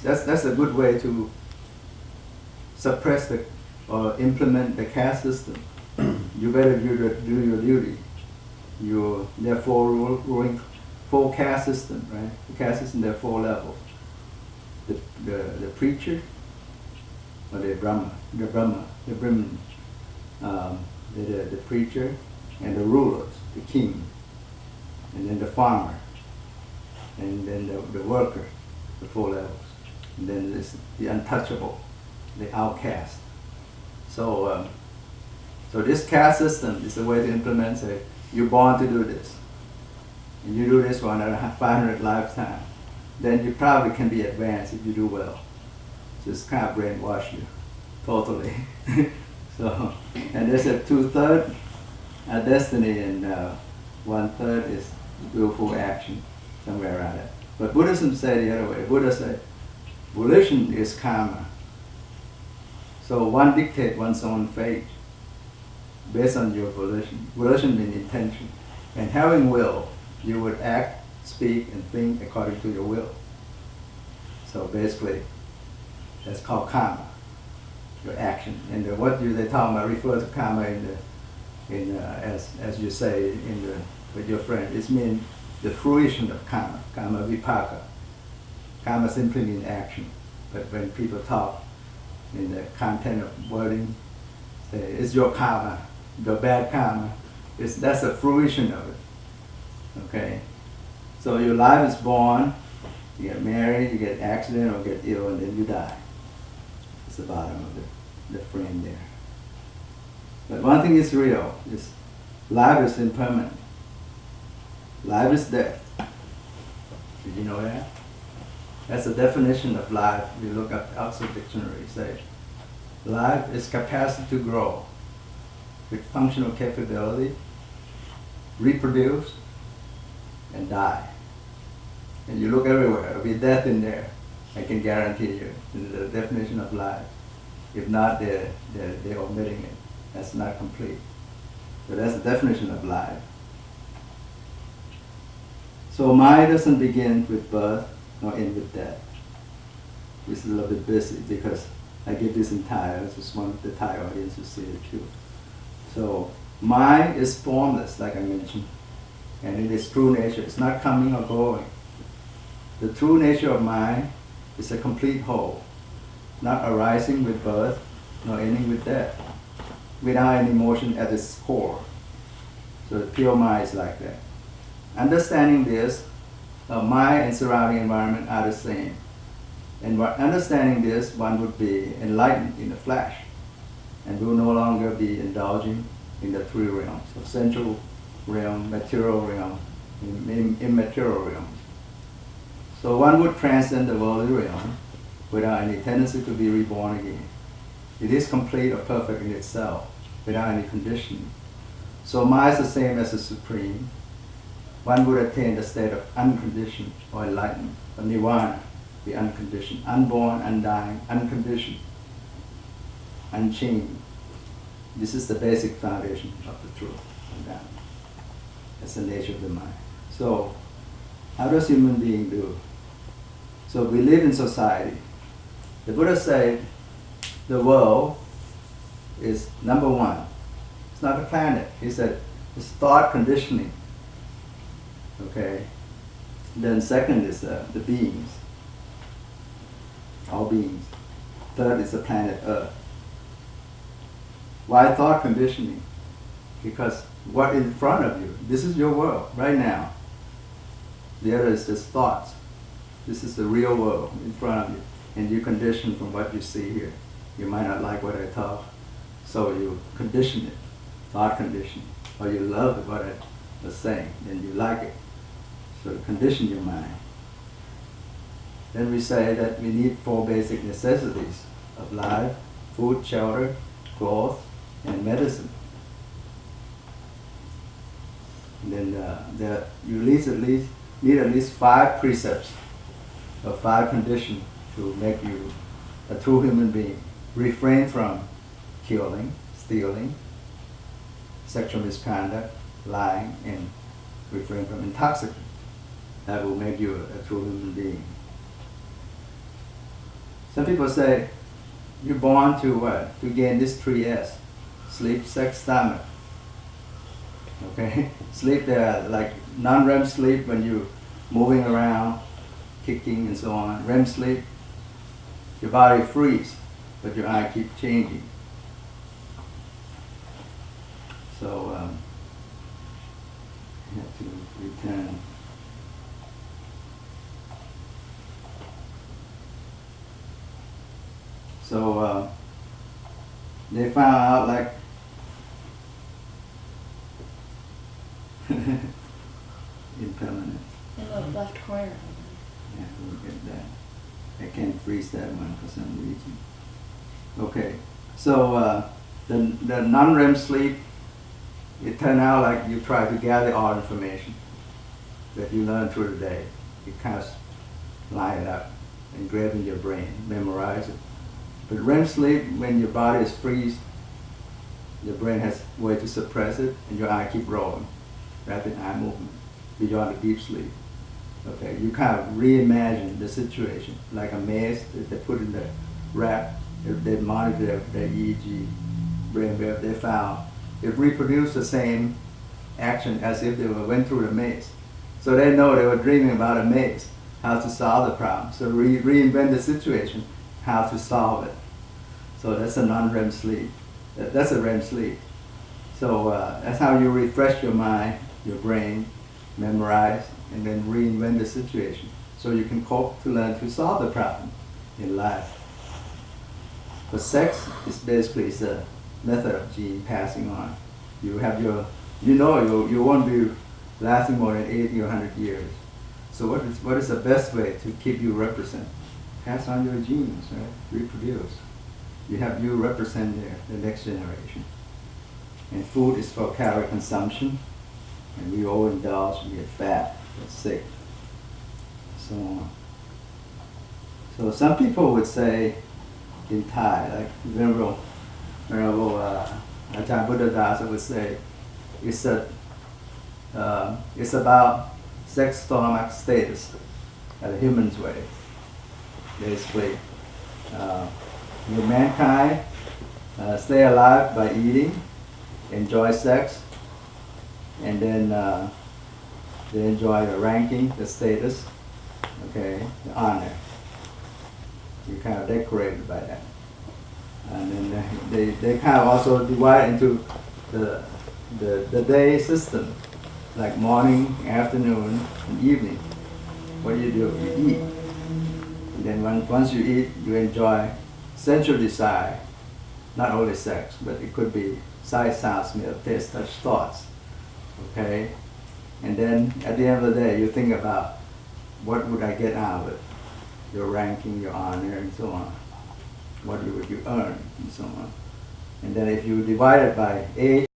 That's a good way to suppress or implement the caste system. You better do your duty. There are four caste system, right? The caste system, there are 4 levels. The preacher, or the Brahman, the preacher, and the rulers, the king, and then the farmer, and then the worker, the 4 levels, and then there's the untouchable, the outcast. So this caste system is a way to implement. Say, you're born to do this, and you do this for another 500 lifetimes. Then you probably can be advanced if you do well. Just kind of brainwash you totally. So, and there's a 2/3 destiny, and 1/3 is willful action, somewhere around that. But Buddhism said the other way. Buddha said, volition is karma. So one dictates one's own fate based on your volition. Volition means intention. And having will, you would act, speak, and think according to your will. So basically, that's called karma, your action. And what they talk about, refer to karma as you say with your friend. It means the fruition of karma, karma vipaka. Karma simply means action. But when people talk in the content of wording, say, it's your karma, your bad karma. That's the fruition of it. Okay? So your life is born, you get married, you get accident or get ill, and then you die. It's the bottom of the frame there. But one thing is real, is life is impermanent. Life is death. Did you know that? That's the definition of life. You look up Oxford Dictionary, say, life is capacity to grow with functional capability, reproduce, and die. And you look everywhere, there'll be death in there. I can guarantee you. It's the definition of life. If not, they're omitting it. That's not complete. So that's the definition of life. So mind doesn't begin with birth nor end with death. This is a little bit busy because I give this in Thai. I just want the Thai audience to see it too. So mind is formless, like I mentioned, and in its true nature, it's not coming or going. The true nature of mind is a complete whole, not arising with birth nor ending with death, without any motion at its core. So the pure mind is like that. Understanding this, mind and surrounding environment are the same. And understanding this, one would be enlightened in the flesh, and will no longer be indulging in the 3 realms, of sensual realm, material realm, and immaterial realms. So one would transcend the worldly realm without any tendency to be reborn again. It is complete or perfect in itself, without any conditioning. So mind is the same as the Supreme. One would attain the state of unconditioned or enlightenment, or nirvana, the unconditioned, unborn, undying, unconditioned, unchanged. This is the basic foundation of the truth. That's the nature of the mind. So, how does human being do? So we live in society. The Buddha said the world is number 1. It's not a planet. He said it's thought conditioning. Okay. Then second is the beings. All beings. Third is the planet Earth. Why thought conditioning? Because what in front of you, this is your world right now. The other is just thoughts. This is the real world in front of you. And you condition from what you see here. You might not like what I talk, so you condition it, thought condition. Or you love what I was saying, and you like it. So to condition your mind. Then we say that we need 4 basic necessities of life: food, shelter, clothes, and medicine. And then you need at least 5 precepts or 5 conditions to make you a true human being. Refrain from killing, stealing, sexual misconduct, lying, and refrain from intoxicants. That will make you a true human being. Some people say, you're born to what? To gain this 3S. Sleep, sex, stomach. Okay? Sleep, like non-REM sleep when you're moving around, kicking and so on. REM sleep, your body freezes, but your eye keeps changing. So, you have to return. So, they found out like impermanent. In the left corner. Yeah, we'll get that. I can't freeze that one for some reason. Okay, so the non-REM sleep, it turned out like you try to gather all information that you learn through the day. You kind of line it up, engrave in your brain, memorize it. But REM sleep, when your body is freeze, your brain has a way to suppress it, and your eye keep rolling, rapid eye movement, beyond the deep sleep. Okay, you kind of reimagine the situation, like a maze that they put in the wrap. They monitor their EEG brainwave. They found it reproduced the same action as if they went through the maze. So they know they were dreaming about a maze, how to solve the problem. So reinvent the situation, how to solve it. So that's a non-REM sleep. That's a REM sleep. So that's how you refresh your mind, your brain, memorize, and then reinvent the situation. So you can cope to learn to solve the problem in life. But sex is basically a method of gene passing on. You have your, you won't be lasting more than 80 or 100 years. So what is the best way to keep you represent? Pass on your genes, right? Reproduce. You have you represent the next generation. And food is for calorie consumption, and we overindulge, we get fat, get sick, so on. So some people would say in Thai, like Venerable Ajahn Buddhadasa would say, it's about sex stomach status, at a human's way, basically. Mankind stay alive by eating, enjoy sex, and then they enjoy the ranking, the status, okay, the honor. You're kind of decorated by that. And then they kind of also divide into the day system, like morning, afternoon, and evening. What do? You eat. And then once you eat, you enjoy sensual desire, not only sex, but it could be sight, sound, smell, taste, touch, thoughts. Okay? And then at the end of the day, you think about what would I get out of it? Your ranking, your honor, and so on. What would you earn, and so on. And then if you divide it by age,